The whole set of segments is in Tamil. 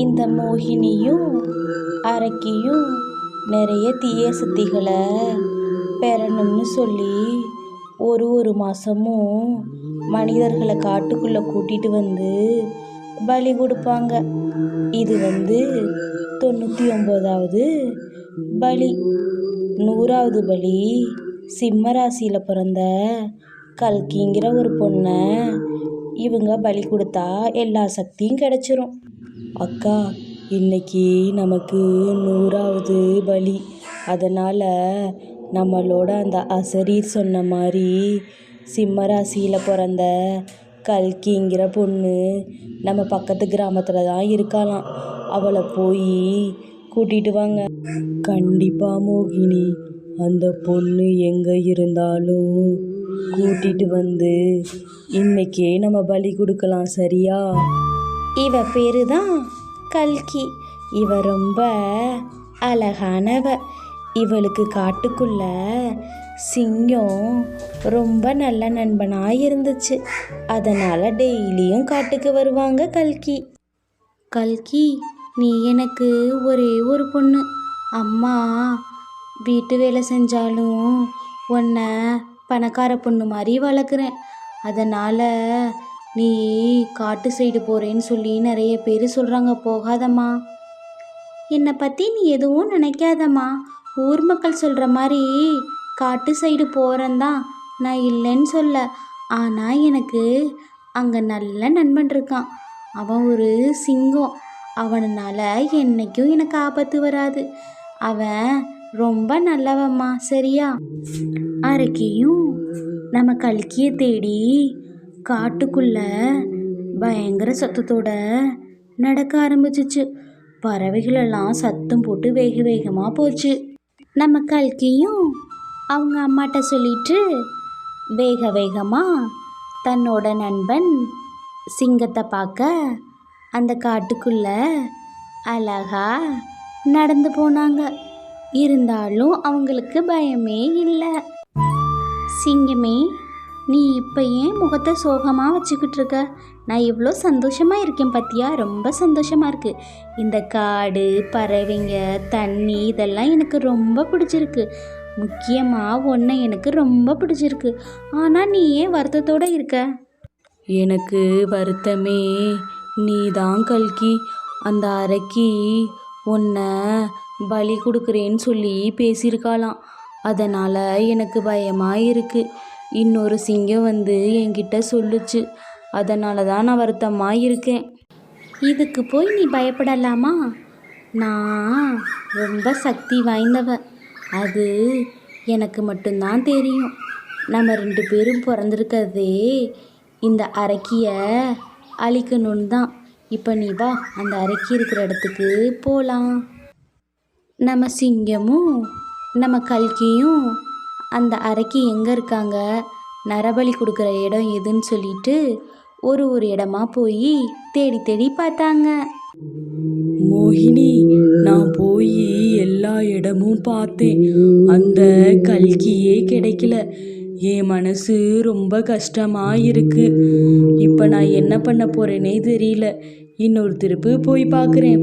இந்த மோகினியும் அரக்கியும் நிறைய தீய சக்திகளை பெறணும்னு சொல்லி ஒரு மாதமும் மனிதர்களை காட்டுக்குள்ளே கூட்டிகிட்டு வந்து பலி கொடுப்பாங்க. இது 99வது பலி. 100வது பலி சிம்ம ராசியில் பிறந்த கல்கிங்கிற ஒரு பொண்ணை இவங்க பலி கொடுத்தா எல்லா சக்தியும் கிடச்சிரும். அக்கா, இன்னைக்கு நமக்கு 100வது பலி. அதனால் நம்மளோட அந்த அசரீர் சொன்ன மாதிரி சிம்ம ராசியில் பிறந்த கல்கிங்கிற பொண்ணு நம்ம பக்கத்து கிராமத்தில் தான் இருக்கலாம். அவளை போய் கூட்டிகிட்டு வாங்க. கண்டிப்பாக மோகினி, அந்த பொண்ணு எங்கே இருந்தாலும் கூட்டிகிட்டு வந்து இன்னைக்கே நம்ம பலி கொடுக்கலாம், சரியா? இவ பேரு தான் கல்கி. இவ ரொம்ப அழகானவ. இவளுக்கு காட்டுக்குள்ள சிங்கம் ரொம்ப நல்ல நண்பனாக இருந்துச்சு. அதனால் டெய்லியும் காட்டுக்கு வருவாங்க கல்கி. கல்கி, நீ எனக்கு ஒரே ஒரு பொண்ணு. அம்மா வீட்டு வேலை செஞ்சாலும் உன்னை பணக்கார பொண்ணு மாதிரி வளர்க்குறேன். அதனால் நீ காட்டு சைடு போகிறேன்னு சொல்லி நிறைய பேர் சொல்கிறாங்க. போகாதம்மா. என்னை பற்றி நீ எதுவும் நினைக்காதம்மா. ஊர் மக்கள் சொல்கிற மாதிரி காட்டு சைடு போகிறேன்தான், நான் இல்லைன்னு சொல்ல. ஆனால் எனக்கு அங்கே நல்ல நண்பன் இருக்கான். அவன் ஒரு சிங்கம். அவனால என்றைக்கும் எனக்கு ஆபத்து வராது. அவன் ரொம்ப நல்லவம்மா, சரியா? அரக்கியும் நம்ம கல்கியை தேடி காட்டுக்குள்ள பயங்கர சத்தத்தோட நடக்க ஆரம்பிச்சிச்சு. பறவைகளெல்லாம் சத்தம் போட்டு வேக வேகமாக போச்சு. நம்ம கல்கியும் அவங்க அம்மாட்ட சொல்லிட்டு வேக வேகமாக தன்னோட நண்பன் சிங்கத்தை பார்க்க அந்த காட்டுக்குள்ள அழகா நடந்து போனாங்க. இருந்தாலும் அவங்களுக்கு பயமே இல்லை. சிங்கமே, நீ இப்போ ஏன் முகத்தை சோகமாக வச்சுக்கிட்டு இருக்க? நான் எவ்வளோ சந்தோஷமாக இருக்கேன் பார்த்தியா? ரொம்ப சந்தோஷமாக இருக்குது. இந்த காடு, பறவைங்க, தண்ணி இதெல்லாம் எனக்கு ரொம்ப பிடிச்சிருக்கு. முக்கியமாக ஒன்றை எனக்கு ரொம்ப பிடிச்சிருக்கு. ஆனால் நீ ஏன் வருத்தத்தோடு இருக்க? எனக்கு வருத்தமே நீ தான் கல்கி. அந்த அரக்கி உன்னை பலி கொடுக்குறேன்னு சொல்லி பேசியிருக்காளாம். அதனால் எனக்கு பயமாக இருக்குது. இன்னொரு சிங்கம் என்கிட்ட சொல்லுச்சு. அதனால தான் நான் வருத்தமாக இருக்கேன். இதுக்கு போய் நீ பயப்படலாமா? நான் ரொம்ப சக்தி வாய்ந்தவ. அது எனக்கு மட்டும்தான் தெரியும். நம்ம 2 பேரும் பிறந்திருக்கிறதே இந்த அரக்கியை அழிக்கணுன்னு தான். இப்போ நீ வா, அந்த அரக்கி இருக்கிற இடத்துக்கு போகலாம். நம்ம சிங்கமும் நம்ம கல்கியும் அந்த அரக்கி எங்கே இருக்காங்க, நரபலி கொடுக்குற இடம் எதுன்னு சொல்லிட்டு ஒரு இடமா போய் தேடி தேடி பார்த்தாங்க. மோகினி, நான் போய் எல்லா இடமும் பார்த்தேன். அந்த கல்கியே கிடைக்கல. என் மனசு ரொம்ப கஷ்டமாக இருக்கு. இப்போ நான் என்ன பண்ண போகிறேனே தெரியல. இன்னொரு திருப்பு போய் பார்க்குறேன்.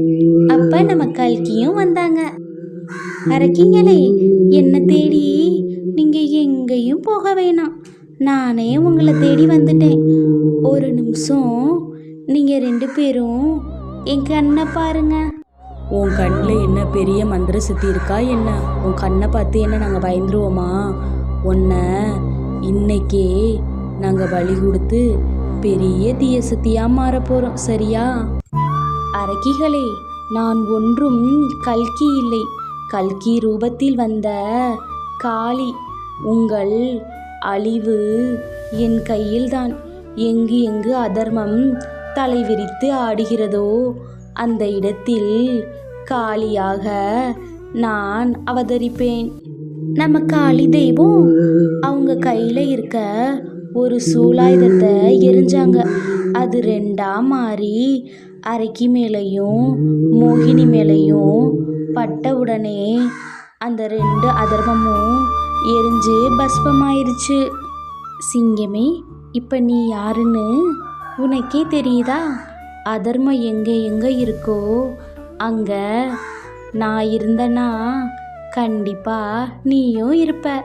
அப்போ நம்ம கல்கியும் வந்தாங்க. அரக்கிங்களே, என்னை தேடி நீங்கள் எங்கேயும் போக வேணாம். நானே உங்களை தேடி வந்துட்டேன். ஒரு நிமிஷம் நீங்கள் 2 பேரும் என் கண்ணை பாருங்க. உன் கண்ணில் என்ன பெரிய மந்திர சக்தி இருக்கா என்ன? உன் கண்ணை பார்த்து என்ன நாங்கள் பயந்துருவோமா? உன்னை இன்னைக்கே நாங்கள் பலி கொடுத்து பெரிய தீய சக்தியாக மாற போகிறோம், சரியா? அரக்கிகளே, நான் ஒன்றும் கல்கி இல்லை. கல்கி ரூபத்தில் வந்த காளி. உங்கள் அழிவு என் கையில்தான். எங்கு எங்கு அதர்மம் தலைவிரித்து ஆடுகிறதோ அந்த இடத்தில் காளியாக நான் அவதரிப்பேன். நம்ம காளி தெய்வம் அவங்க கையில் இருக்க ஒரு சூலாயுதத்தை எரிஞ்சாங்க. அது 2ஆ மாறி அரக்கி மேலேயும் மோகினி மேலேயும் பட்ட உடனே அந்த 2 அதர்மமும் எரிஞ்சு பஸ்பமாயிருச்சு. சிங்கமே, இப்போ நீ யாருன்னு உனக்கே தெரியுதா? அதர்மம் எங்கே எங்கே இருக்கோ அங்கே நான் இருந்தேன்னா கண்டிப்பாக நீயும் இருப்ப.